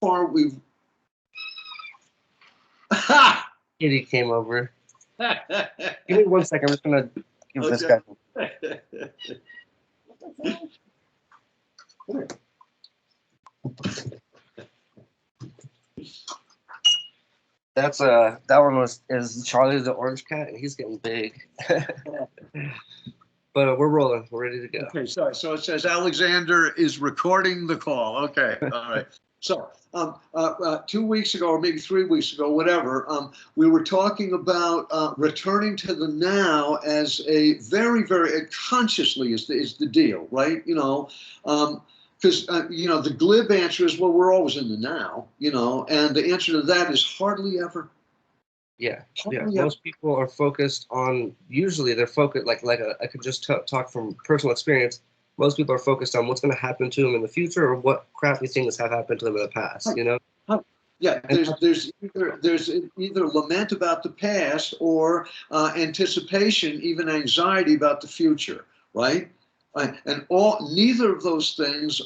far we've. Ha! Kitty came over. Give me 1 second. I'm just gonna give this guy. That's that one is Charlie the orange cat, and he's getting big. But we're rolling. We're ready to go. Okay, sorry. So it says Alexander is recording the call. Okay, all right. So 2 weeks ago, or maybe 3 weeks ago, whatever, we were talking about returning to the now as a very, very consciously is the deal, right? You know, because you know, the glib answer is, well, we're always in the now, you know, and the answer to that is hardly ever. Yeah. Most people are focused on. Usually, they're focused I could just talk from personal experience. Most people are focused on what's going to happen to them in the future, or what crappy things have happened to them in the past. You know. Yeah, there's either lament about the past or anticipation, even anxiety about the future, right? And neither of those things,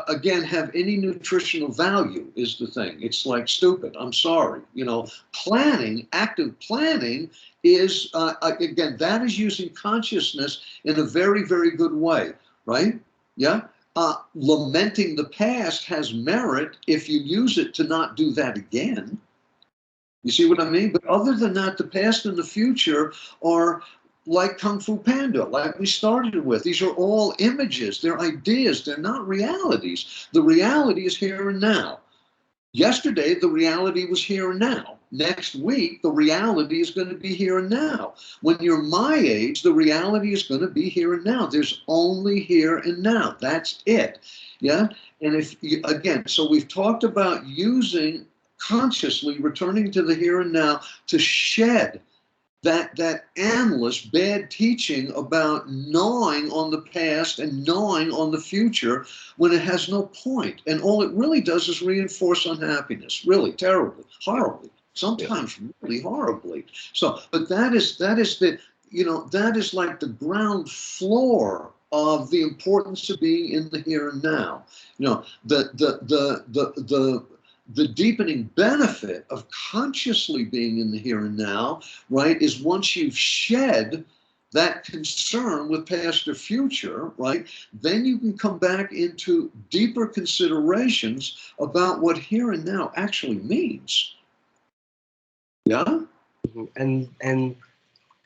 again, have any nutritional value. Is the thing? It's like stupid. I'm sorry. You know, planning, active planning, is again, that is using consciousness in a very, very good way, right? Yeah. Lamenting the past has merit if you use it to not do that again. You see what I mean? But other than that, the past and the future are like Kung Fu Panda, like we started with. These are all images, they're ideas, they're not realities. The reality is here and now. Yesterday, the reality was here and now. Next week, the reality is going to be here and now. When you're my age, the reality is going to be here and now. There's only here and now. That's it. Yeah. And if you, again, so we've talked about using consciously returning to the here and now to shed that endless bad teaching about gnawing on the past and gnawing on the future when it has no point. And all it really does is reinforce unhappiness, really terribly, horribly, sometimes really horribly. So, but that is the, you know, that is like the ground floor of the importance of being in the here and now. You know, the deepening benefit of consciously being in the here and now, right, is once you've shed that concern with past or future, right, then you can come back into deeper considerations about what here and now actually means. Yeah? And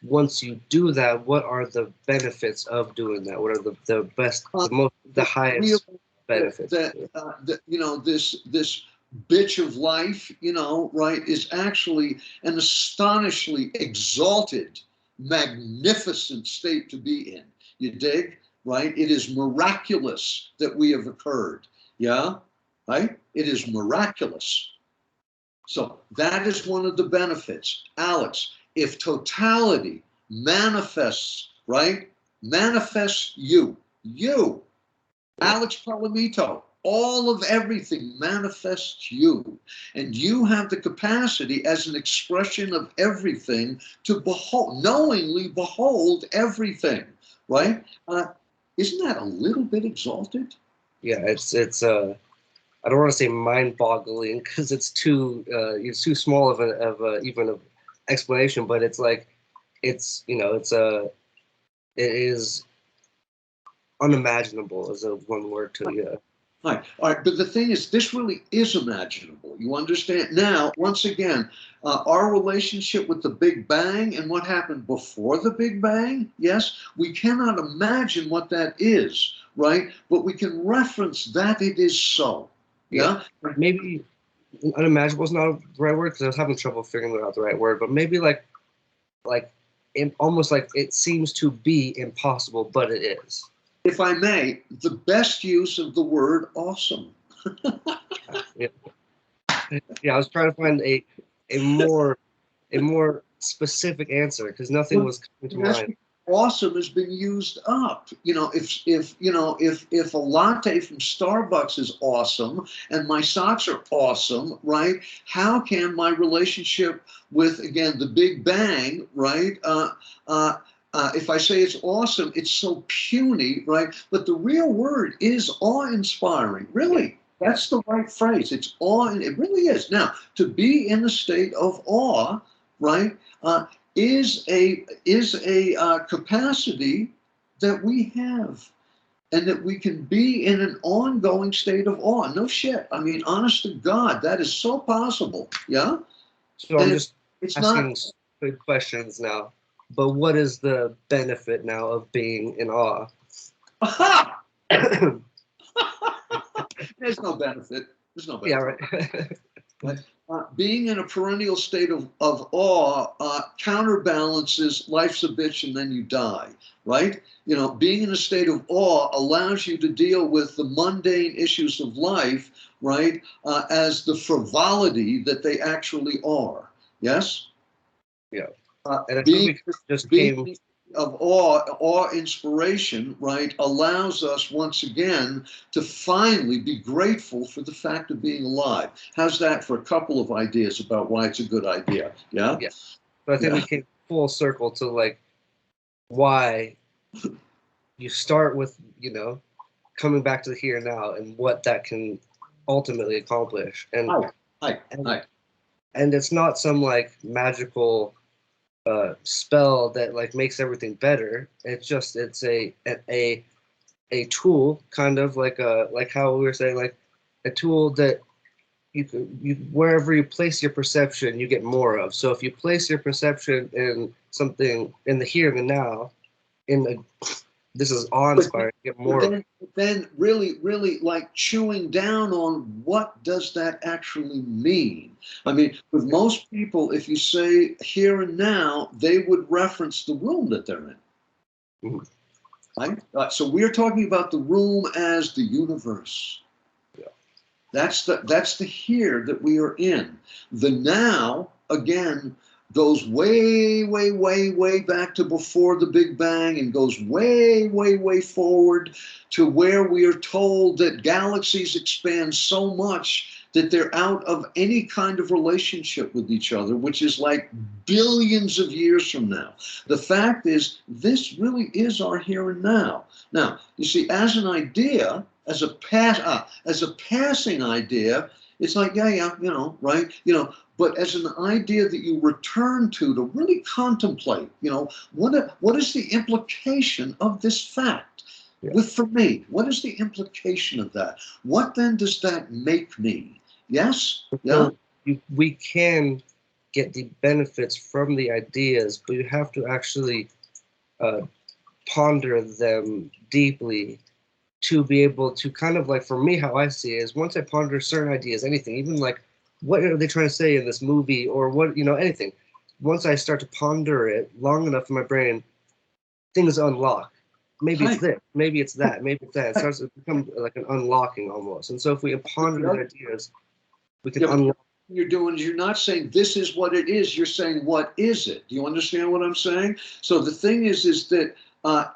once you do that, what are the benefits of doing that? What are the best, the highest benefits? You know, this bitch of life, you know, right, is actually an astonishingly exalted, magnificent state to be in. You dig? Right? It is miraculous that we have occurred. Yeah? Right? It is miraculous. So that is one of the benefits. Alex, if totality manifests, right? Manifests you, Alex Palomito, all of everything manifests you. And you have the capacity as an expression of everything to behold, knowingly behold everything, right? Isn't that a little bit exalted? Yeah, it's I don't want to say mind-boggling because it's too small of an explanation, but it's like it is unimaginable is a one word to All right, but the thing is, this really is imaginable. You understand? Now, once again, our relationship with the Big Bang and what happened before the Big Bang, yes, we cannot imagine what that is, right? But we can reference that it is so. Yeah? Maybe unimaginable is not the right word because I was having trouble figuring out the right word, but maybe almost like it seems to be impossible, but it is. If I may, the best use of the word awesome. Yeah, I was trying to find a more specific answer because nothing was coming to mind. Awesome has been used up. You know, if a latte from Starbucks is awesome and my socks are awesome, right? How can my relationship with, again, the Big Bang, right? If I say it's awesome, it's so puny, right? But the real word is awe-inspiring, really. That's the right phrase. It's awe, and it really is. Now, to be in the state of awe, right, is a capacity that we have, and that we can be in an ongoing state of awe. No shit. I mean, honest to God, that is so possible. Yeah. So And I'm just it's asking not. good questions now. But what is the benefit now of being in awe? Aha! There's no benefit. There's no Yeah, benefit. right. Right? Being in a perennial state of awe counterbalances life's a bitch and then you die, right? You know, being in a state of awe allows you to deal with the mundane issues of life, right, as the frivolity that they actually are. Yes? Yeah. And I think Being, we just came. being of awe inspiration, right, allows us once again to finally be grateful for the fact of being alive. How's that for a couple of ideas about why it's a good idea? Yeah. Yeah. But I think we came full circle to like why you start with, you know, coming back to the here and now and what that can ultimately accomplish. And and it's not some like magical spell that like makes everything better. It's just it's a tool, kind of like how we were saying, like a tool that you wherever you place your perception, you get more of. So if you place your perception in something in the here and the now, in the this is awe-inspiring, you get more. Then really like chewing down on what does that actually mean. I mean, with most people, if you say here and now, they would reference the room that they're in. Mhm. Right? So we're talking about the room as the universe. Yeah. That's the here that we are in. The now, again, goes way back to before the Big Bang and goes way forward to where we are told that galaxies expand so much that they're out of any kind of relationship with each other, which is like billions of years from now. The fact is, this really is our here and now. Now, you see, as an idea, as a passing idea, it's like, yeah, you know, right? You know, but as an idea that you return to really contemplate, you know, what is the implication of this fact? Yeah. For me, what is the implication of that? What then does that make me? Yes? Yeah? So we can get the benefits from the ideas, but you have to actually ponder them deeply to be able to kind of like, for me, how I see it is once I ponder certain ideas, anything, even like what are they trying to say in this movie or what, you know, anything. Once I start to ponder it long enough in my brain, things unlock. Maybe it's this, maybe it's that, maybe it's that. It starts to become like an unlocking almost. And so if we ponder the ideas, we can unlock. What you're doing is you're not saying this is what it is, you're saying what is it? Do you understand what I'm saying? So the thing is that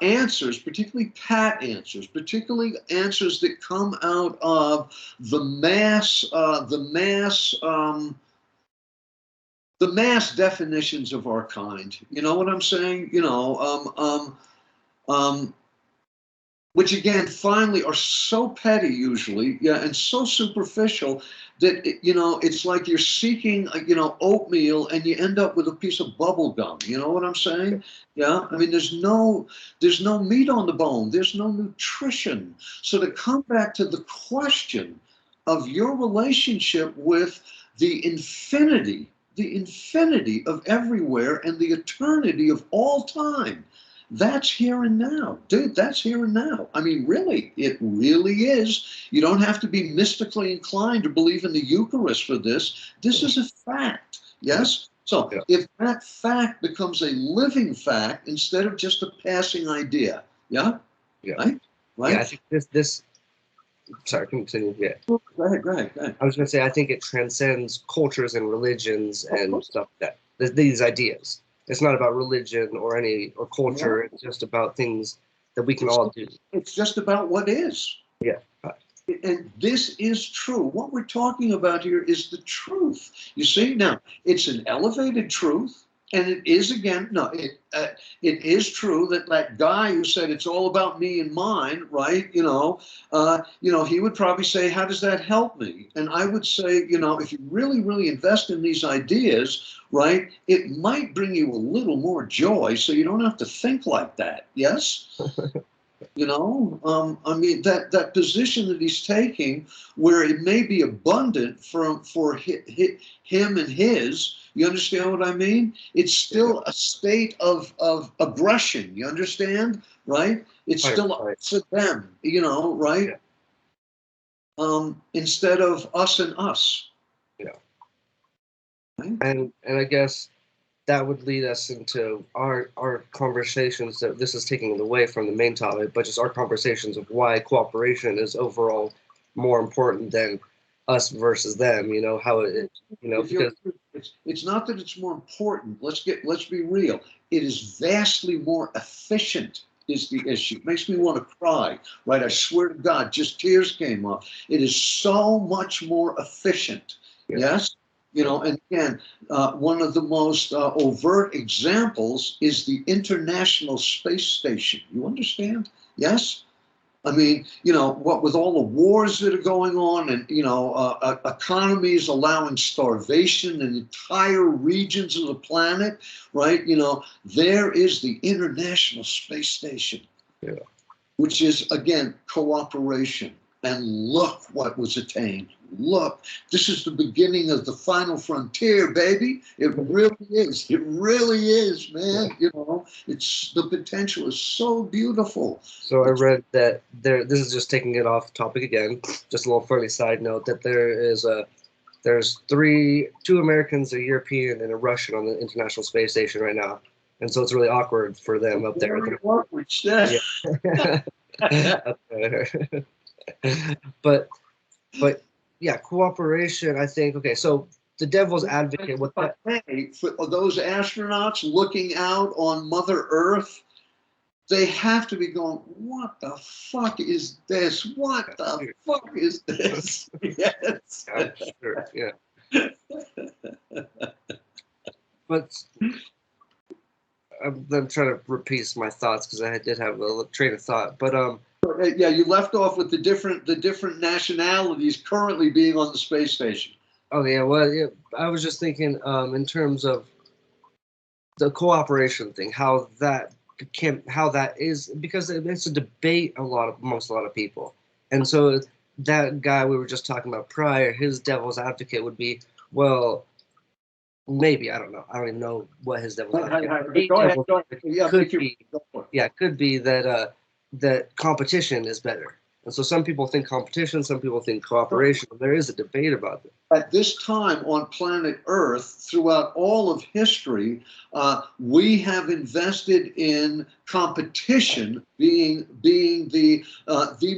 answers, particularly pat answers, particularly answers that come out of the mass definitions of our kind. You know what I'm saying? You know, which again, finally, are so petty usually, yeah, and so superficial that you know it's like you're seeking, you know, oatmeal, and you end up with a piece of bubble gum. You know what I'm saying? Yeah, I mean, there's no meat on the bone. There's no nutrition. So to come back to the question of your relationship with the infinity of everywhere and the eternity of all time. That's here and now, dude. That's here and now. I mean, really, it really is. You don't have to be mystically inclined to believe in the Eucharist for this. This is a fact. Yes? So if that fact becomes a living fact instead of just a passing idea, yeah? Yeah. Right? Yeah, I think this sorry, continue. Yeah. Go ahead. I was going to say, I think it transcends cultures and religions and stuff like that. These ideas. It's not about religion or culture. It's just about things that we can all do. It's just about what is. Yeah. And this is true. What we're talking about here is the truth. You see, now, it's an elevated truth, And it is, again, no, it is true that that guy who said it's all about me and mine, right? He would probably say, how does that help me? And I would say, if you really, really invest in these ideas, right, it might bring you a little more joy, so you don't have to think like that. Yes. I mean, that position that he's taking, where it may be abundant for him and his, you understand what I mean? It's still a state of aggression. You understand, right? It's still up to them, right? Instead of us and us. Yeah. Right? And I guess that would lead us into our conversations. That this is taking it away from the main topic, but just our conversations of why cooperation is overall more important than us versus them. How it, because it's not that it's more important. Let's be real. It is vastly more efficient. Is the issue. It makes me want to cry, right? I swear to God, just tears came up. It is so much more efficient. Yeah. Yes. And again, one of the most overt examples is the International Space Station. You understand? Yes? I mean, what with all the wars that are going on and, economies allowing starvation in entire regions of the planet, right? There is the International Space Station, yeah. which is, again, cooperation. And look what was attained. Look, this is the beginning of the final frontier, baby. It really is. It really is, man. It's the potential is so beautiful. So I read that this is just taking it off topic again, just a little further side note, that there's two Americans, a European, and a Russian on the International Space Station right now. And so it's really awkward for them up there. Awkward stuff. Yeah. Up there. But yeah, cooperation, I think. Okay, so the devil's advocate with that. For those astronauts looking out on Mother Earth, they have to be going, what the fuck is this? What the fuck is this? Yes. Sure, yeah. But I'm trying to repeat my thoughts because I did have a train of thought. But yeah, you left off with the different nationalities currently being on the space station. Oh yeah, well, yeah, I was just thinking in terms of the cooperation thing, how that is, because it's a debate amongst a lot of people, and so that guy we were just talking about prior, his devil's advocate would be, well, maybe, I don't know, I don't even know what his devil's advocate could be that that competition is better. And so some people think competition, some people think cooperation. There is a debate about it. At this time on planet Earth, throughout all of history, we have invested in competition being the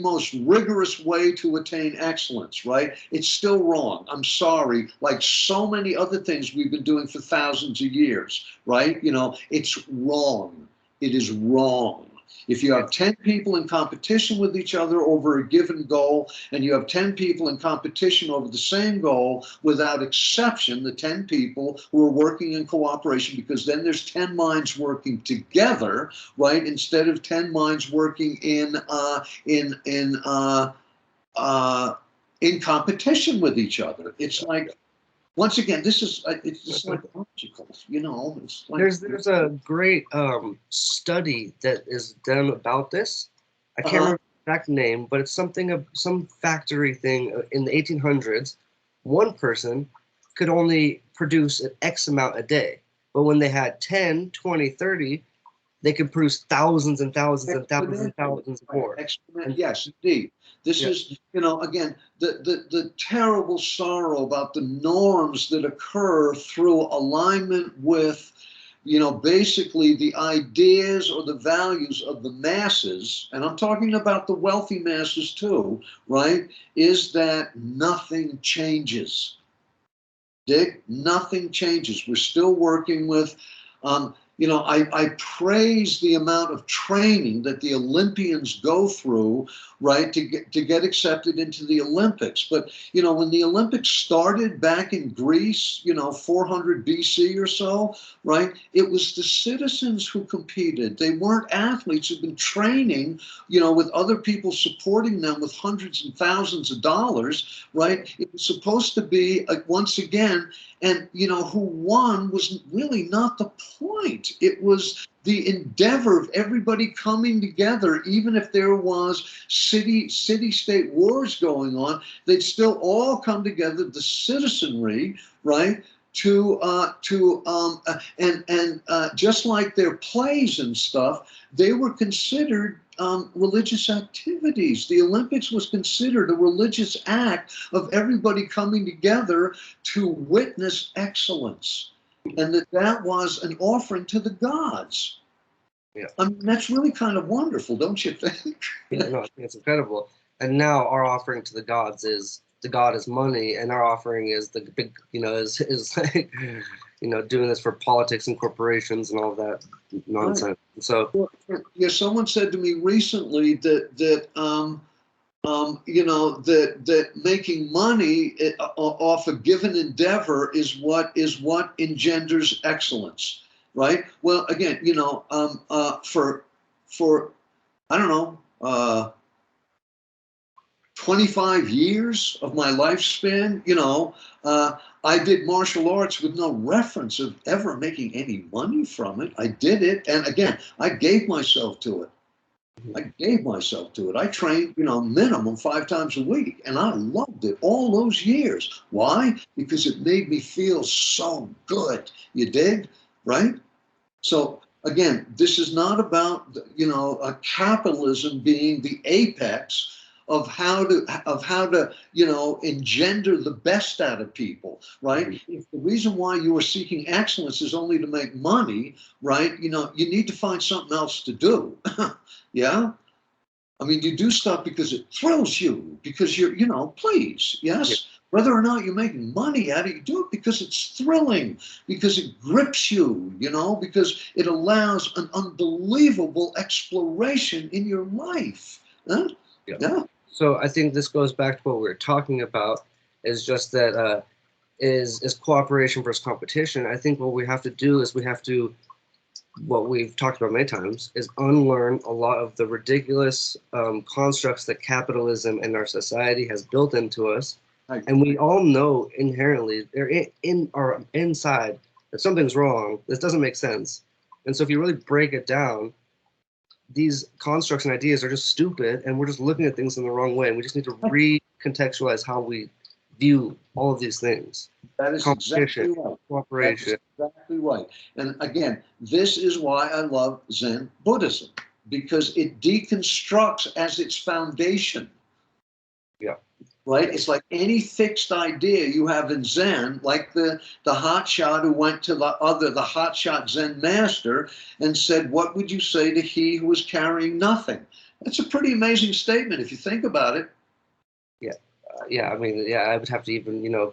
most rigorous way to attain excellence, right? It's still wrong. I'm sorry. Like so many other things we've been doing for thousands of years, right? It's wrong. It is wrong. If you have 10 people in competition with each other over a given goal, and you have 10 people in competition over the same goal, without exception, the 10 people who are working in cooperation, because then there's 10 minds working together, right? Instead of 10 minds working in competition with each other. It's like, once again, it's just like logical, It's like, there's a great study that is done about this. I can't remember the exact name, but it's some factory thing in the 1800s. One person could only produce an X amount a day, but when they had 10, 20, 30, they could produce thousands and thousands and thousands and thousands more. Yes, indeed. This is, again, the terrible sorrow about the norms that occur through alignment with, basically the ideas or the values of the masses, and I'm talking about the wealthy masses too, right, is that nothing changes. Dick, nothing changes. We're still working with, you know, I praise the amount of training that the Olympians go through, right, to get accepted into the Olympics. But, you know, when the Olympics started back in Greece, you know, 400 BC or so, right, it was the citizens who competed. They weren't athletes who'd been training, you know, with other people supporting them with hundreds and thousands of dollars, right? It was supposed to be, once again, and, you know, who won was really not the point. It was the endeavor of everybody coming together. Even if there was city-state wars going on, they'd still all come together, the citizenry, right? Just like their plays and stuff, they were considered religious activities. The Olympics was considered a religious act of everybody coming together to witness excellence, and that was an offering to the gods. Yeah. I mean, that's really kind of wonderful, don't you think? Yeah, no, I think it's incredible. And now our offering to the gods is, the god is money, and our offering is the big, you know, is like, you know, doing this for politics and corporations and all of that nonsense. Right. So yeah, someone said to me recently that you know, that making money off a given endeavor is what engenders excellence, right? Well, again, you know, for I don't know, 25 years of my lifespan, you know, I did martial arts with no reference of ever making any money from it. I did it, and again, I gave myself to it. I gave myself to it. I trained, you know, minimum 5 times a week, and I loved it all those years. Why? Because it made me feel so good. You dig? Right? So again, this is not about, you know, capitalism being the apex of how to you know, engender the best out of people, right? Mm-hmm. If the reason why you are seeking excellence is only to make money, right? You know, you need to find something else to do. Yeah. I mean, you do stuff because it thrills you, because you're, you know, please, yes. Yeah. Whether or not you're making money at it, you do it because it's thrilling, because it grips you, you know, because it allows an unbelievable exploration in your life. Huh? Yeah. Yeah. So I think this goes back to what we were talking about, is just that is cooperation versus competition. I think what we have to do is what we've talked about many times, is unlearn a lot of the ridiculous constructs that capitalism and our society has built into us. Right. And we all know inherently, they're in our inside, that something's wrong. This doesn't make sense. And so if you really break it down, these constructs and ideas are just stupid, and we're just looking at things in the wrong way. And we just need to recontextualize how we view all of these things. That is exactly right. Cooperation. That is exactly right. And again, this is why I love Zen Buddhism, because it deconstructs as its foundation. Yeah. Right? It's like any fixed idea you have in Zen, like the hotshot who went to the hotshot Zen master and said, "What would you say to he who is carrying nothing?" That's a pretty amazing statement if you think about it. Yeah. Yeah, I mean, yeah, I would have to even, you know,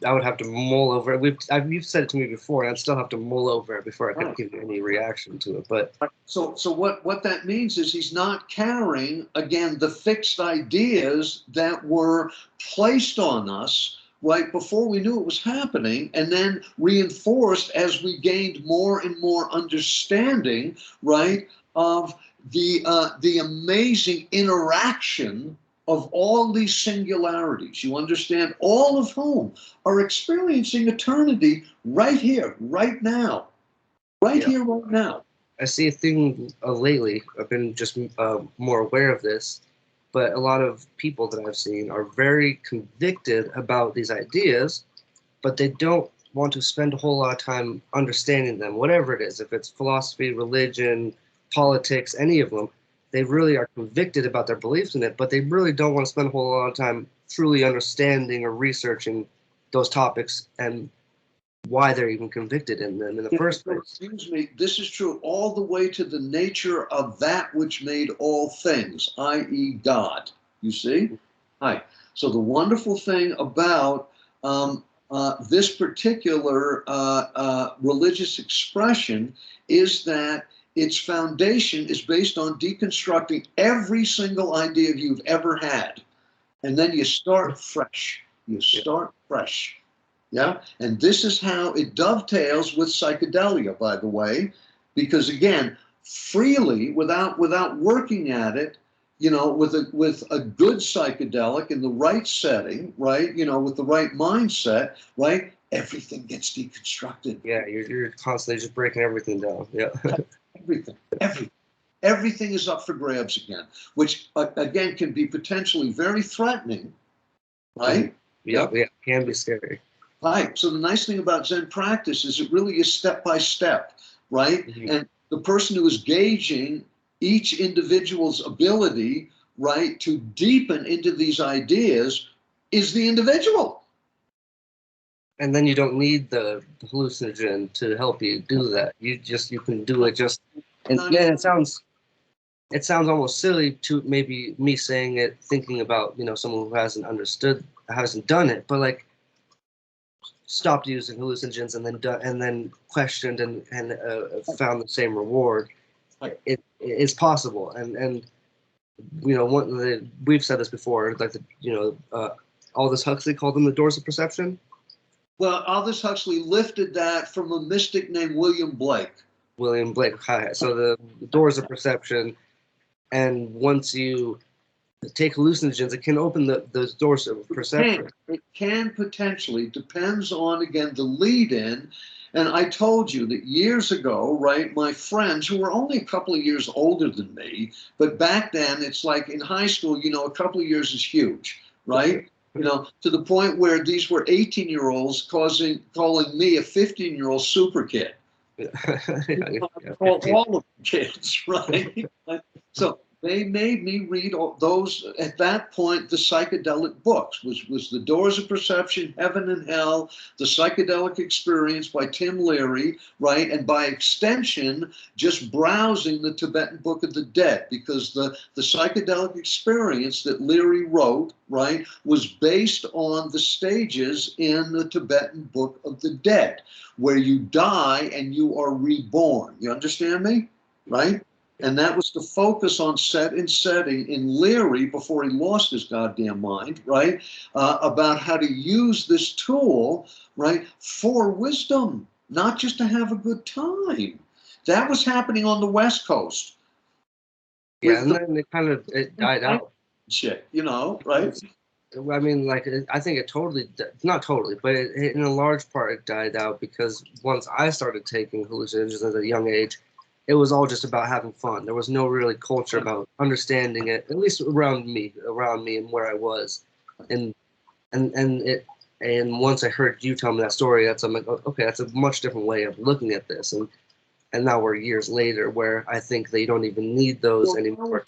I would have to mull over it. You've said it to me before, and I'd still have to mull over it before I could give you any reaction to it. But so what that means is he's not carrying, again, the fixed ideas that were placed on us right before we knew it was happening, and then reinforced as we gained more and more understanding, right, of the amazing interaction of all these singularities, you understand, all of whom are experiencing eternity right here, right now, right here, right now. I see a thing lately, I've been just more aware of this, but a lot of people that I've seen are very convicted about these ideas, but they don't want to spend a whole lot of time understanding them, whatever it is, if it's philosophy, religion, politics, any of them. They really are convicted about their beliefs in it, but they really don't want to spend a whole lot of time truly understanding or researching those topics and why they're even convicted in them in the first place. Excuse me, this is true all the way to the nature of that which made all things, i.e. God. You see? Hi. So the wonderful thing about this particular religious expression is that its foundation is based on deconstructing every single idea you've ever had. And then you start fresh. You start fresh. Yeah. And this is how it dovetails with psychedelia, by the way, because again, freely, without working at it, you know, with a good psychedelic in the right setting, right, you know, with the right mindset, right, everything gets deconstructed. Yeah, you're constantly just breaking everything down. Yeah. Everything is up for grabs again, which again can be potentially very threatening, right? Yeah, can be scary. Right. So the nice thing about Zen practice is it really is step by step, right? And the person who is gauging each individual's ability, right, to deepen into these ideas is the individual. And then you don't need the hallucinogen to help you do that. You can do it just. And yeah, it sounds almost silly to maybe me saying it, thinking about, you know, someone who hasn't done it, but like stopped using hallucinogens and then questioned and found the same reward. It's possible, and you know, we've said this before, like Aldous Huxley called them the doors of perception. Well, Aldous Huxley lifted that from a mystic named William Blake. So the doors of perception, and once you take hallucinogens, it can open those doors of perception. It can potentially, depends on, again, the lead-in. And I told you that years ago, right, my friends who were only a couple of years older than me, but back then it's like in high school, you know, a couple of years is huge, right? You know, to the point where these were 18-year-olds calling me a 15-year-old super kid. All of them kids, right? So they made me read all those, at that point, the psychedelic books, which was The Doors of Perception, Heaven and Hell, The Psychedelic Experience by Tim Leary, right? And by extension, just browsing the Tibetan Book of the Dead, because the psychedelic experience that Leary wrote, right, was based on the stages in the Tibetan Book of the Dead, where you die and you are reborn. You understand me? Right? And that was the focus on set and setting in Leary before he lost his goddamn mind, right? About how to use this tool, right, for wisdom, not just to have a good time. That was happening on the West Coast. Yeah, and then it died out. Shit, you know, right? I mean, like, I think it totally, not totally, but in a large part it died out because once I started taking hallucinogens at a young age, it was all just about having fun. There was no really culture about understanding it, at least around me and where I was. And once I heard you tell me that story, I'm like, okay, that's a much different way of looking at this. And now we're years later where I think they don't even need those anymore.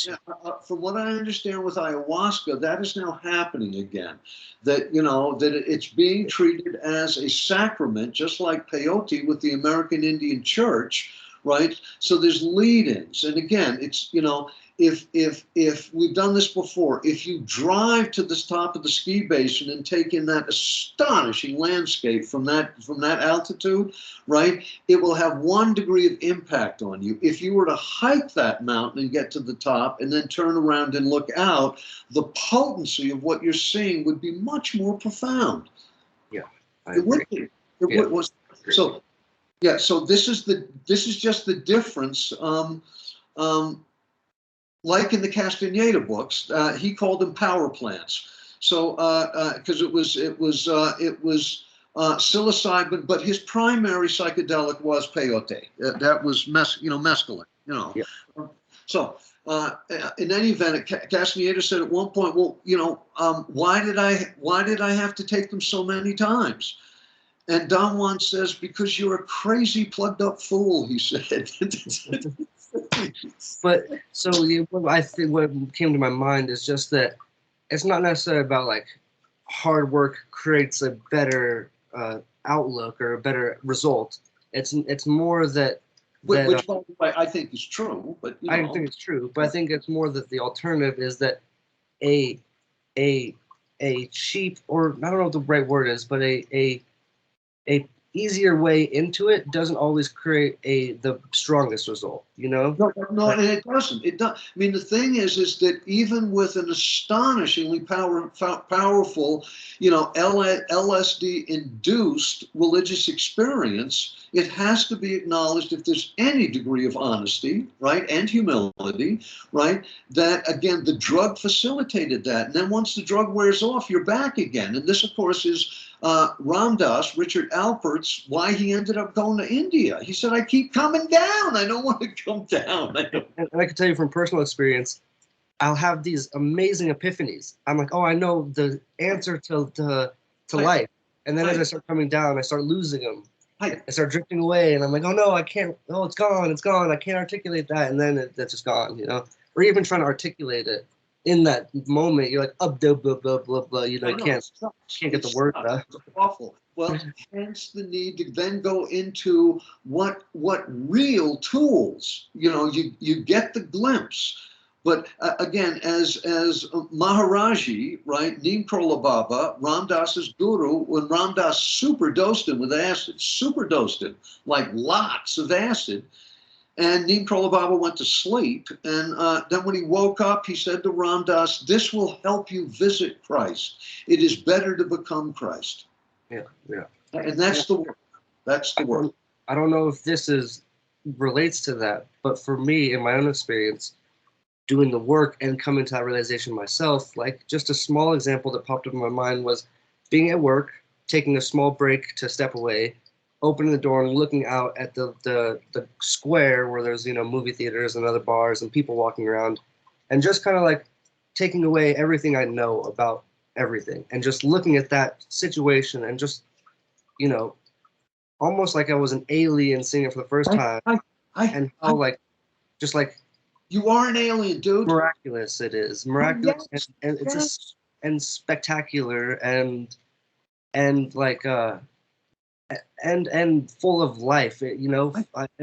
From what I understand with ayahuasca, that is now happening again. That, you know, that it's being treated as a sacrament, just like peyote with the American Indian Church, right? So there's lead-ins. And again, it's, you know, if we've done this before, if you drive to the top of the ski basin and take in that astonishing landscape from that altitude, right, it will have 1 degree of impact on you. If you were to hike that mountain and get to the top and then turn around and look out, the potency of what you're seeing would be much more profound. Yeah, it would be. It was so. Yeah, so this is just the difference. Like in the Castaneda books, he called them power plants. So because it was psilocybin, but his primary psychedelic was peyote. That was mescaline. You know. Yeah. So in any event, Castaneda said at one point, well, you know, why did I have to take them so many times? And Don Juan says, because you're a crazy, plugged-up fool, he said. But so I think what came to my mind is just that it's not necessarily about like hard work creates a better outlook or a better result. It's more that which by the way, I think is true. But you know. I think it's true, but I think it's more that the alternative is that a cheap, or I don't know what the right word is, but a a easier way into it doesn't always create the strongest result, you know? No, and it doesn't. It does. I mean, the thing is that even with an astonishingly powerful, LSD-induced religious experience, it has to be acknowledged if there's any degree of honesty, right, and humility, right, that, again, the drug facilitated that. And then once the drug wears off, you're back again. And this, of course, is Ram Dass, Richard Alpert's, why he ended up going to India. He said, I keep coming down. I don't want to come down. And I can tell you from personal experience, I'll have these amazing epiphanies. I'm like, oh, I know the answer to life. And then as I start coming down, I start losing them. I start drifting away, and I'm like, oh no, I can't. Oh, it's gone. It's gone. I can't articulate that. And then that's just gone, you know? Or even trying to articulate it in that moment, you're like, blah, blah, blah, blah, blah. You know, you can't get the word out. It's awful. Well, hence the need to then go into what real tools, you get the glimpse. But again, as Maharaji, right, Neem Karoli Baba, Ram Dass's guru, when Ram Dass superdosed him with acid, superdosed him, like lots of acid, and Neem Karoli Baba went to sleep. And then when he woke up, he said to Ram Dass, this will help you visit Christ. It is better to become Christ. Yeah. And that's the work. That's the work. I don't know if this relates to that, but for me, in my own experience, doing the work and coming to that realization myself, like just a small example that popped up in my mind was being at work, taking a small break to step away, opening the door and looking out at the square where there's, movie theaters and other bars and people walking around, and just kind of like taking away everything I know about everything and just looking at that situation and just, almost like I was an alien seeing it for the first time. And how just like you are an alien, dude. Miraculous it is. Miraculous. Yes. And it's just and spectacular and like and full of life,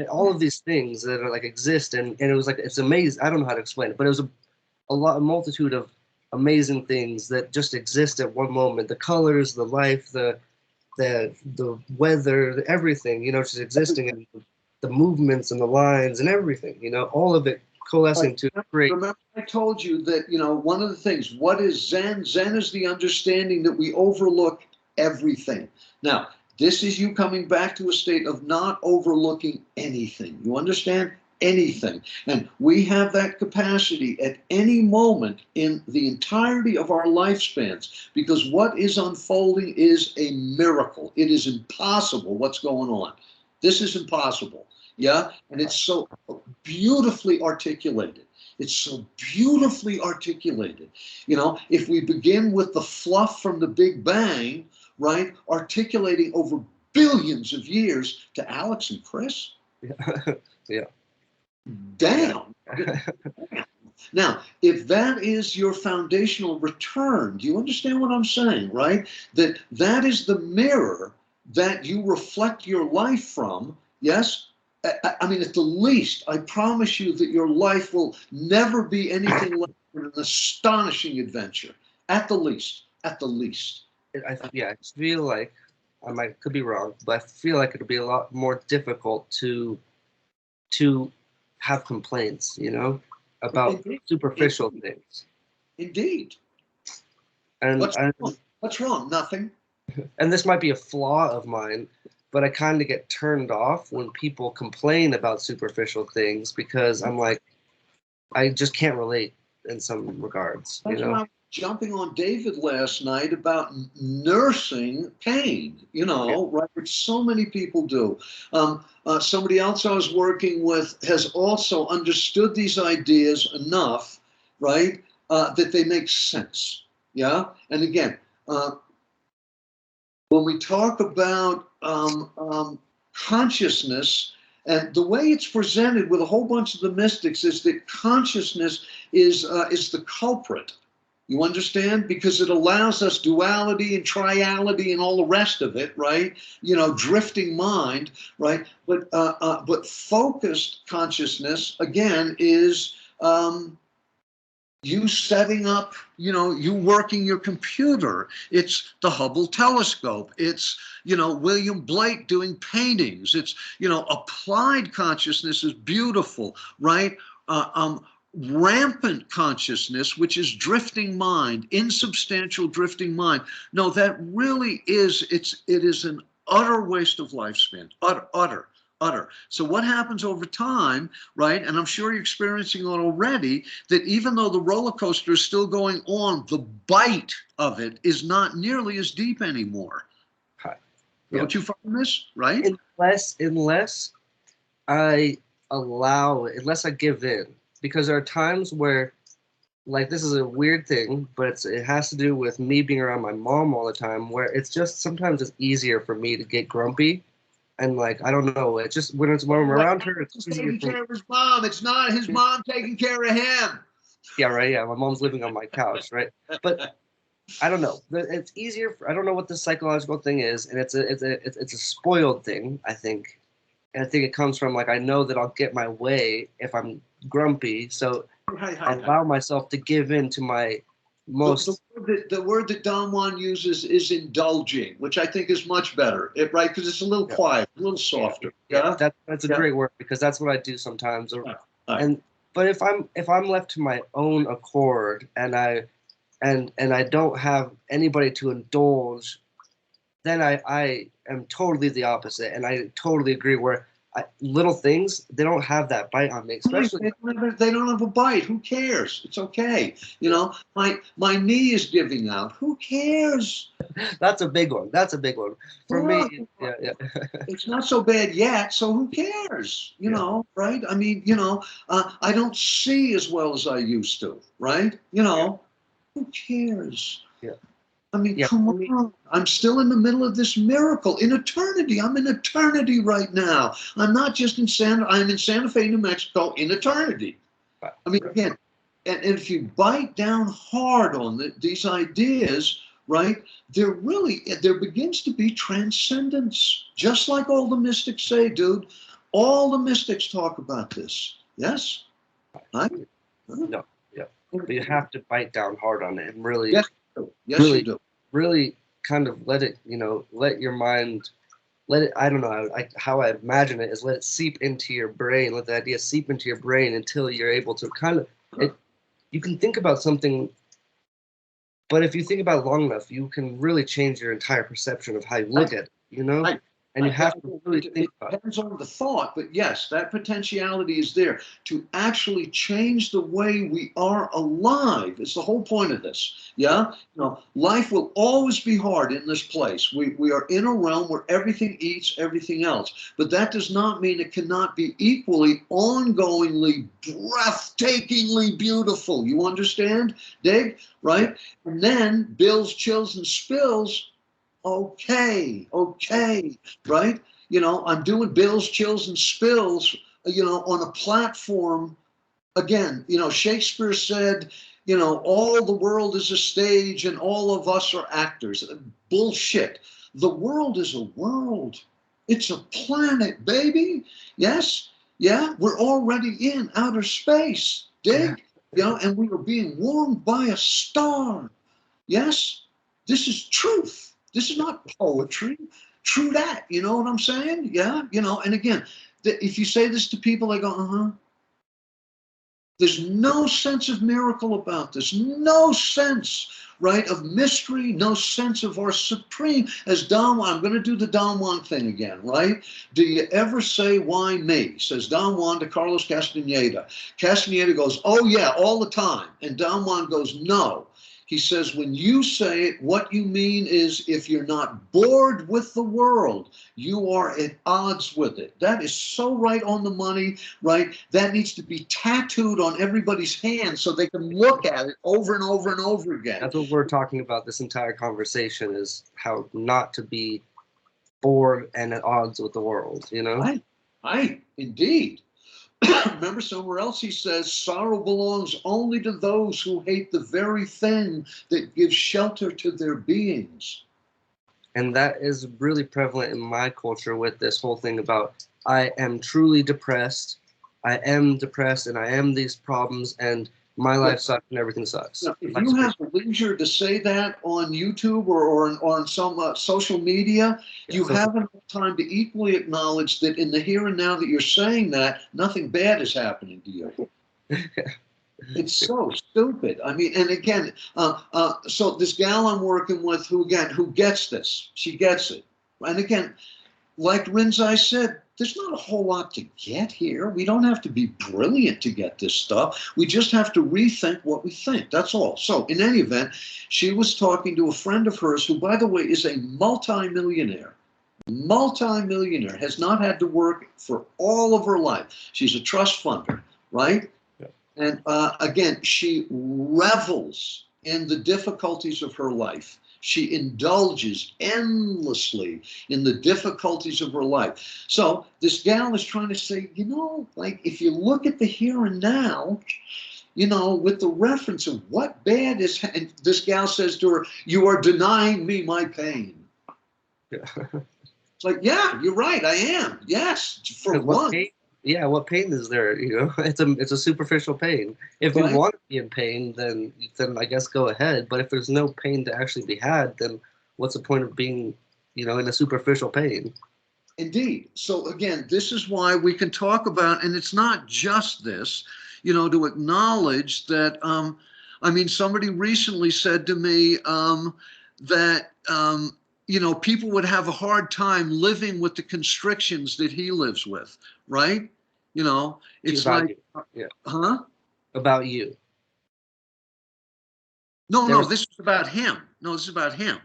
all of these things that are like exist, and it was like, it's amazing. I don't know how to explain it, but it was a multitude of amazing things that just exist at one moment. The colors, the life, the weather, everything, just existing, and the movements and the lines and everything, all of it coalescing to create. Remember, I told you that, one of the things, what is Zen? Zen is the understanding that we overlook everything. Now, this is you coming back to a state of not overlooking anything. You understand? Anything. And we have that capacity at any moment in the entirety of our lifespans, because what is unfolding is a miracle. It is impossible what's going on. This is impossible. Yeah. And it's so beautifully articulated. It's so beautifully articulated. If we begin with the fluff from the Big Bang, right, articulating over billions of years to Alex and Chris. Yeah. Damn. Now, if that is your foundational return, do you understand what I'm saying, right? That is the mirror that you reflect your life from, yes? I mean, at the least, I promise you that your life will never be anything less than an astonishing adventure. At the least. At the least. I feel like, could be wrong, but I feel like it'll be a lot more difficult to have complaints, about superficial things. Indeed. And what's wrong? Nothing. And this might be a flaw of mine, but I kind of get turned off when people complain about superficial things, because I'm like, I just can't relate in some regards. That's why I was jumping on David last night about nursing pain, right? Which so many people do. Somebody else I was working with has also understood these ideas enough, right, that they make sense. Yeah. And again, when we talk about consciousness, and the way it's presented with a whole bunch of the mystics is that consciousness is the culprit. You understand? Because it allows us duality and triality and all the rest of it, right? Drifting mind, right? But focused consciousness, again, is you setting up, you working your computer. It's the Hubble telescope. It's, William Blake doing paintings. It's, applied consciousness is beautiful, right? Rampant consciousness, which is drifting mind, insubstantial drifting mind. No, that really is, it is an utter waste of lifespan, utter. So what happens over time, right? And I'm sure you're experiencing it already, that even though the roller coaster is still going on, the bite of it is not nearly as deep anymore. Hi. Don't you find this, right? Unless I unless I give in, because there are times where, like, this is a weird thing, but it has to do with me being around my mom all the time, where it's just sometimes it's easier for me to get grumpy. And like, I don't know, it's just when I'm around her, it's He's easier taking for me. care of his mom. It's not his mom taking care of him. Yeah, right. Yeah, my mom's living on my couch, right? But I don't know. It's easier. I don't know what the psychological thing is, and it's a spoiled thing, I think. And I think it comes from, like, I know that I'll get my way if I'm grumpy, so I allow myself to give in to my most. The word that Don Juan uses is indulging, which I think is much better, right? Because it's a little quiet, a little softer. Yeah, that's a great word, because that's what I do sometimes. And but if I'm left to my own accord, and I don't have anybody to indulge, then I am totally the opposite, and I totally agree. Where little things, they don't have that bite on me, especially they don't have a bite. Who cares? It's okay. My knee is giving out. Who cares? That's a big one. That's a big one for me. Yeah. It's not so bad yet, so who cares? Right? I mean, I don't see as well as I used to, right? Who cares? Yeah. I mean, come on. I'm still in the middle of this miracle in eternity. I'm in eternity right now. I'm not just I'm in Santa Fe, New Mexico in eternity. I mean, again, and if you bite down hard on these ideas, right, there begins to be transcendence. Just like all the mystics say, dude. All the mystics talk about this. Yes? Right? No, yeah. But you have to bite down hard on it and really, yes, you do. Really kind of let it, let your mind, let it, I don't know, how I imagine it is let it seep into your brain, let the idea seep into your brain until you're able to kind of, you can think about something, but if you think about it long enough, you can really change your entire perception of how you look at it, And you have to really think about it. Depends on the thought, but yes, that potentiality is there to actually change the way we are alive. It's the whole point of this. Yeah? Life will always be hard in this place. We are in a realm where everything eats everything else. But that does not mean it cannot be equally, ongoingly, breathtakingly beautiful. You understand, Dig? Right? And then bills, chills, and spills. Okay, right? I'm doing bills, chills, and spills, on a platform. Again, Shakespeare said, all the world is a stage and all of us are actors. Bullshit. The world is a world. It's a planet, baby. Yes? Yeah? We're already in outer space. Dig? And we are being warmed by a star. Yes? This is truth. This is not poetry. True that. You know what I'm saying? Yeah. And again, if you say this to people, they go, uh-huh. There's no sense of miracle about this. No sense, right, of mystery. No sense of our supreme. As Don Juan, I'm going to do the Don Juan thing again, right? Do you ever say, why me? Says Don Juan to Carlos Castaneda. Castaneda goes, oh yeah, all the time. And Don Juan goes, no. He says, when you say it, what you mean is if you're not bored with the world, you are at odds with it. That is so right on the money, right? That needs to be tattooed on everybody's hand so they can look at it over and over and over again. That's what we're talking about this entire conversation, is how not to be bored and at odds with the world, Right, indeed. Remember, somewhere else he says, sorrow belongs only to those who hate the very thing that gives shelter to their beings. And that is really prevalent in my culture with this whole thing about I am truly depressed. I am depressed and I am these problems. And My life sucks and everything sucks. Now, if you have the leisure to say that on YouTube or on some social media, you have enough time to equally acknowledge that in the here and now that you're saying that, nothing bad is happening to you. It's so stupid. I mean, and again, so this gal I'm working with, who gets this, she gets it. And again, like Rinzai said, there's not a whole lot to get here. We don't have to be brilliant to get this stuff. We just have to rethink what we think. That's all. So in any event, she was talking to a friend of hers who, by the way, is a multimillionaire, has not had to work for all of her life. She's a trust funder, right? And again, she revels in the difficulties of her life. She indulges endlessly in the difficulties of her life. So this gal is trying to say, you know, like if you look at the here and now, you know, with the reference of what bad is, and this gal says to her, you are denying me my pain. Yeah. It's like, yeah, you're right, I am. Yes, for one. Yeah, what pain is there? You know, it's a superficial pain. If you want to be in pain, then I guess go ahead. But if there's no pain to actually be had, then what's the point of being, you know, in a superficial pain? Indeed. So again, this is why we can talk about, and it's not just this, you know, to acknowledge that. I mean, somebody recently said to me that you know, people would have a hard time living with the constrictions that he lives with, right? You know, it's like, huh? About you. No, this is about him. No, this is about him.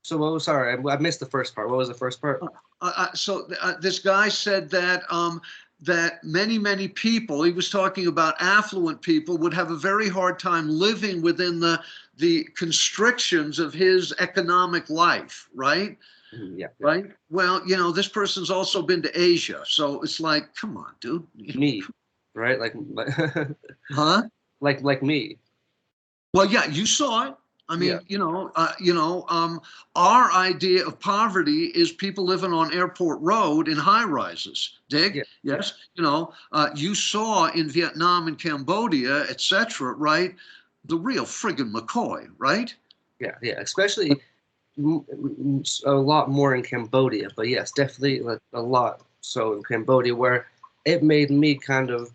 So what was, sorry, I missed the first part. What was the first part? So this guy said that that many people, he was talking about affluent people, would have a very hard time living within the constrictions of his economic life, right? Yeah. Right. Well, you know, this person's also been to Asia, so it's like, come on, dude. Me, right? Like huh? Like me. Well, yeah, you saw it. I mean, you know, our idea of poverty is people living on Airport Road in high rises. Dig? Yeah. Yes. You know, you saw in Vietnam and Cambodia, etc. Right? The real friggin' McCoy, right? Yeah, especially a lot more in Cambodia, but yes, definitely a lot so in Cambodia, where it made me kind of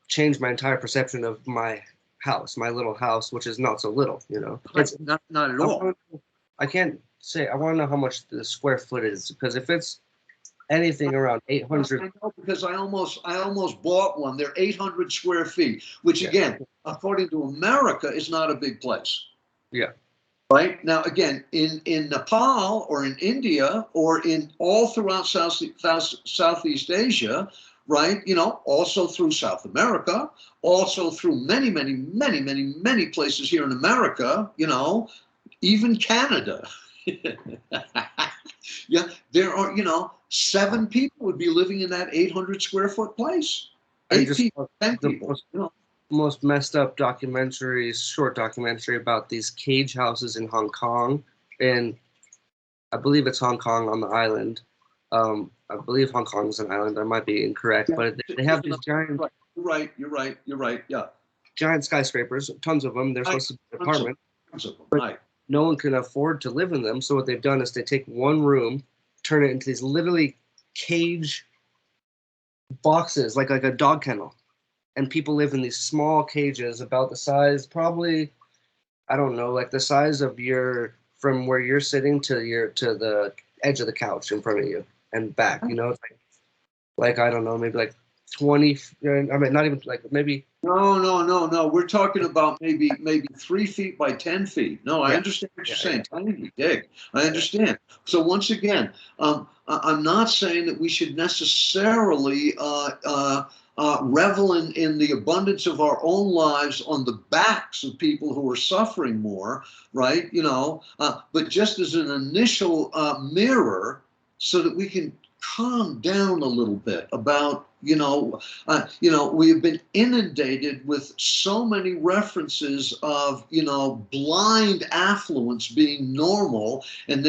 change my entire perception of my house, my little house, which is not so little, you know. It's not at all. I can't say, I want to know how much the square foot is, because if it's anything around 800. I know, because I almost bought one. They're 800 square feet, which again, according to America, is not a big place. Yeah. Right now, again, in Nepal or in India or in all throughout Southeast Asia, right? You know, also through South America, also through many places here in America. You know, even Canada. Yeah, there are, you know, 7 people would be living in that 800 square foot place. 8 people, 10 people. You know. Most messed up short documentary about these cage houses in Hong Kong, and I believe it's Hong Kong on the island. I believe Hong Kong is an island. I might be incorrect, but they have these giant. You're right. Yeah. Giant skyscrapers, tons of them. They're supposed to be apartments. But no one can afford to live in them. So what they've done is they take one room, turn it into these literally cage boxes, like a dog kennel. And people live in these small cages about the size, probably, I don't know, like the size of from where you're sitting to the edge of the couch in front of you and back. You know, it's like I don't know, maybe like 20. I mean, not even like maybe. No. We're talking about maybe 3 feet by 10 feet. No, I understand what you're saying. Tiny, dig. I understand. So once again, I'm not saying that we should necessarily revel in the abundance of our own lives on the backs of people who are suffering more, right? You know, but just as an initial mirror, so that we can calm down a little bit about, we have been inundated with so many references of, blind affluence being normal, and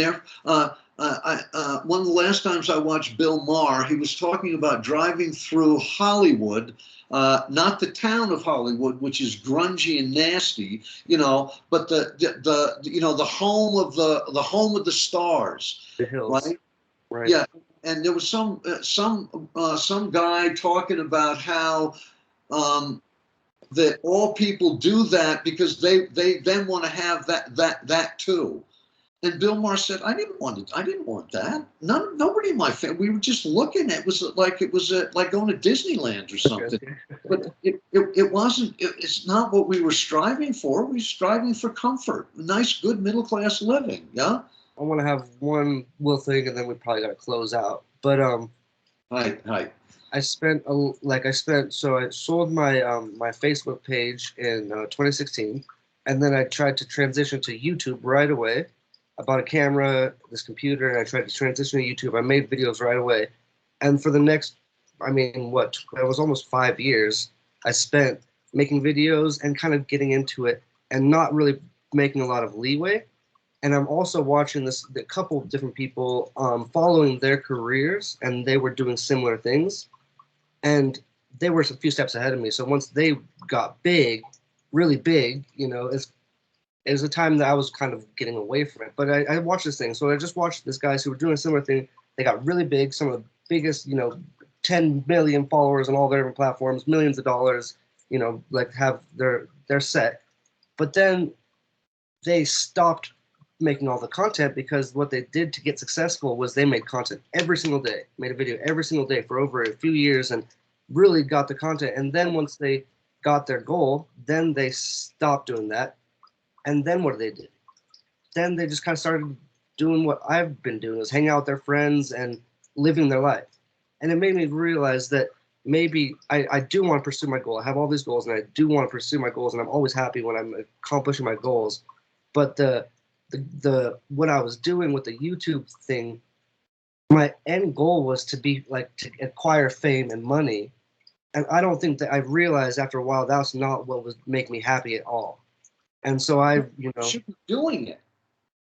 one of the last times I watched Bill Maher, he was talking about driving through Hollywood, not the town of Hollywood, which is grungy and nasty, you know, but the you know, the home of the stars, The hills. right? Right. Yeah, and there was some guy talking about how that all people do that because they then want to have that too. And Bill Maher said, I didn't want that. Nobody in my family. We were just looking at it. It was like going to Disneyland or something. But it wasn't. It's not what we were striving for. We were striving for comfort, nice, good middle class living. Yeah. I want to have one little thing, and then we probably got to close out. But Hi. I so I sold my my Facebook page in 2016, and then I tried to transition to YouTube right away. I bought a camera, this computer, and I tried to transition to YouTube. I made videos right away, and for the next, I mean, what, it was almost 5 years, I spent making videos and kind of getting into it, and not really making a lot of leeway. And I'm also watching a couple of different people following their careers, and they were doing similar things, and they were a few steps ahead of me. So once they got big, really big, you know, it was a time that I was kind of getting away from it. But I watched this thing. So I just watched these guys who were doing a similar thing. They got really big, some of the biggest, you know, 10 million followers on all their different platforms, millions of dollars, you know, like have their set. But then they stopped making all the content because what they did to get successful was they made content every single day, made a video every single day for over a few years and really got the content. And then once they got their goal, then they stopped doing that. And then what did? Then they just kind of started doing what I've been doing, is hanging out with their friends and living their life. And it made me realize that maybe I do want to pursue my goal. I have all these goals and I do want to pursue my goals, and I'm always happy when I'm accomplishing my goals. But the what I was doing with the YouTube thing, my end goal was to acquire fame and money. And I don't think that I realized after a while that's not what was make me happy at all. And so You should be doing it.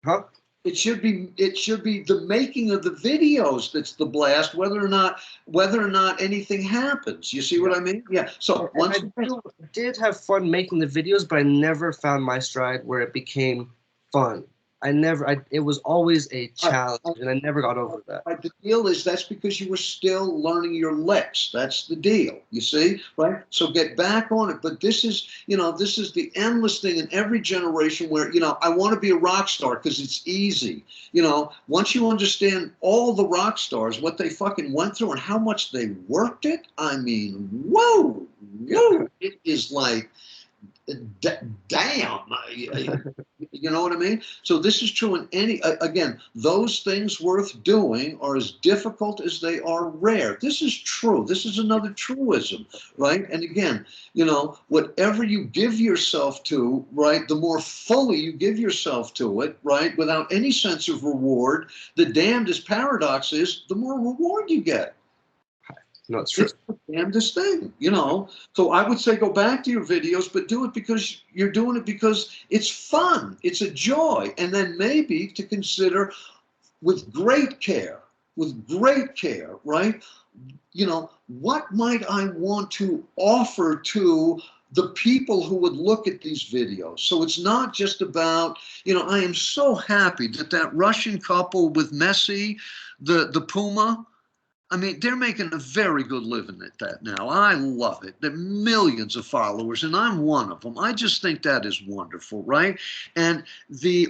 Huh? It should be the making of the videos that's the blast, whether or not anything happens. You see what I mean? Yeah. So once I did have fun making the videos, but I never found my stride where it became fun. It was always a challenge, and I never got over that. The deal is that's because you were still learning your licks. That's the deal, you see, right? So get back on it. But this is the endless thing in every generation where, I want to be a rock star because it's easy. Once you understand all the rock stars, what they fucking went through and how much they worked it, I mean, whoa, it is like, damn, you know what I mean? So this is true in again, those things worth doing are as difficult as they are rare. This is true. This is another truism, right? And again, whatever you give yourself to, right, the more fully you give yourself to it, right, without any sense of reward, the damnedest paradox is the more reward you get. No, it's true. It's the damnedest thing, So I would say go back to your videos, but do it because you're doing it because it's fun. It's a joy. And then maybe to consider with great care, right? What might I want to offer to the people who would look at these videos? So it's not just about, I am so happy that Russian couple with Messi, the Puma, I mean, they're making a very good living at that now. I love it. There are millions of followers, and I'm one of them. I just think that is wonderful, right? And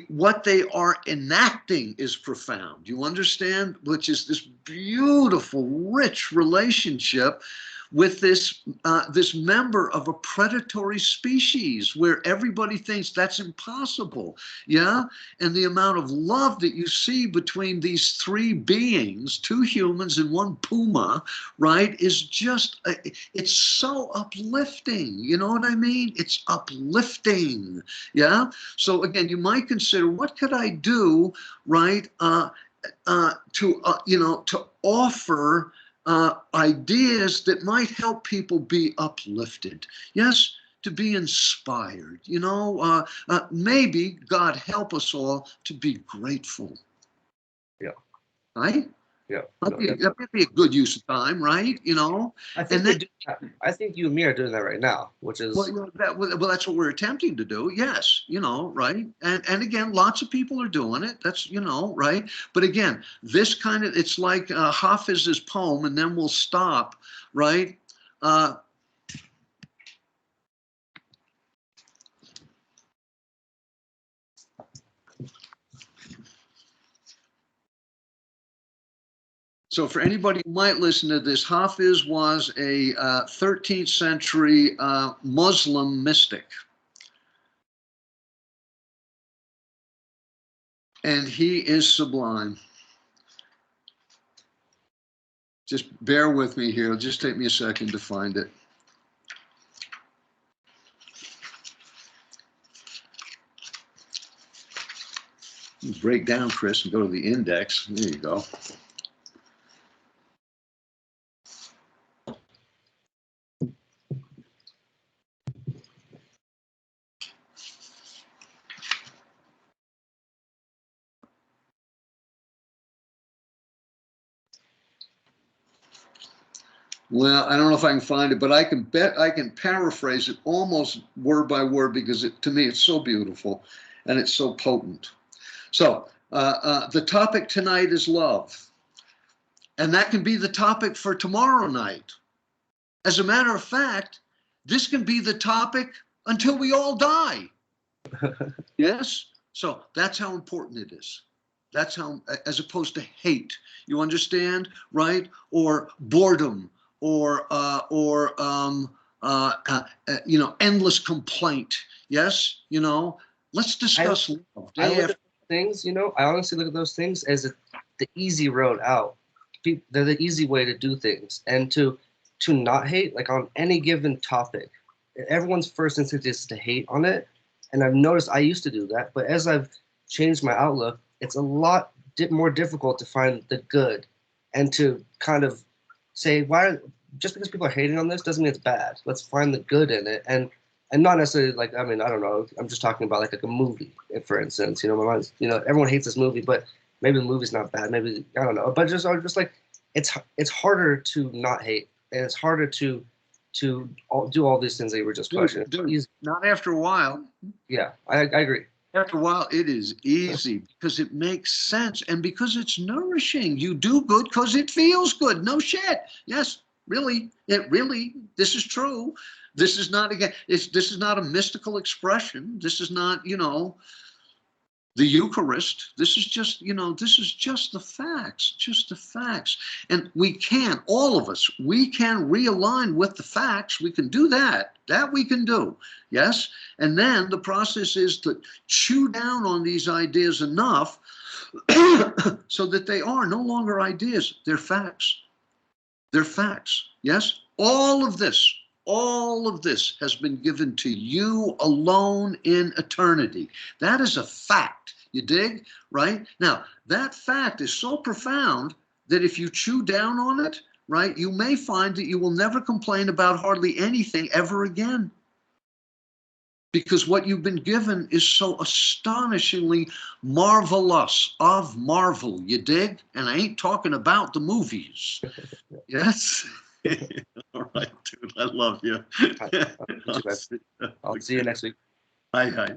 what they are enacting is profound. You understand? Which is this beautiful, rich relationship with this member of a predatory species where everybody thinks that's impossible. Yeah. And the amount of love that you see between these three beings, two humans and one puma, right, is just, it's so uplifting. You know what I mean? It's uplifting. Yeah. So again, you might consider, what could I do, right, to offer ideas that might help people be uplifted. Yes, to be inspired. Maybe God help us all to be grateful. Yeah. right? Yeah. That might be a good use of time, right? You know, I think I think you and me are doing that right now, which is well, that's what we're attempting to do. Yes, you know, right? And again, lots of people are doing it. That's, you know, right? But again, this kind of, it's like Hafiz's poem, and then we'll stop, right? So for anybody who might listen to this, Hafiz was a 13th century Muslim mystic. And he is sublime. Just bear with me here. It'll just take me a second to find it. Break down, Chris, and go to the index. There you go. Well, I don't know if I can find it, but I can bet I can paraphrase it almost word by word, because to me it's so beautiful and it's so potent. So the topic tonight is love. And that can be the topic for tomorrow night. As a matter of fact, this can be the topic until we all die. Yes? So that's how important it is. That's how, as opposed to hate, you understand, right? Or boredom, or you know, endless complaint. Yes, you know. Let's discuss love. I look at things, you know. I honestly look at those things as the easy road out. They're the easy way to do things, and to not hate, like on any given topic. Everyone's first instinct is to hate on it, and I've noticed I used to do that, but as I've changed my outlook, it's a lot more difficult to find the good, and to kind of say, just because people are hating on this doesn't mean it's bad. Let's find the good in it, and not necessarily like, I mean, I don't know. I'm just talking about like a movie, for instance. You know, my mind's, you know, everyone hates this movie, but maybe the movie's not bad. Maybe, I don't know. But just like, it's harder to not hate, and it's harder to do all these things that you were just pushing. Not after a while. Yeah, I agree. After a while, it is easy because it makes sense and because it's nourishing. You do good because it feels good. No shit. Yes, really. This is true. This is not, again, this is not a mystical expression. This is not, you know, the Eucharist. This is just, you know, this is just the facts, And we can, all of us, we can realign with the facts. We can do that. That we can do. Yes. And then the process is to chew down on these ideas enough so that they are no longer ideas. They're facts. They're facts. Yes. All of this has been given to you alone in eternity. That is a fact. You dig? Right? Now, that fact is so profound that if you chew down on it, right, you may find that you will never complain about hardly anything ever again. Because what you've been given is so astonishingly marvelous, of marvel. You dig? And I ain't talking about the movies. Yes? All right, dude. I love you. I'll see you next week. Hi.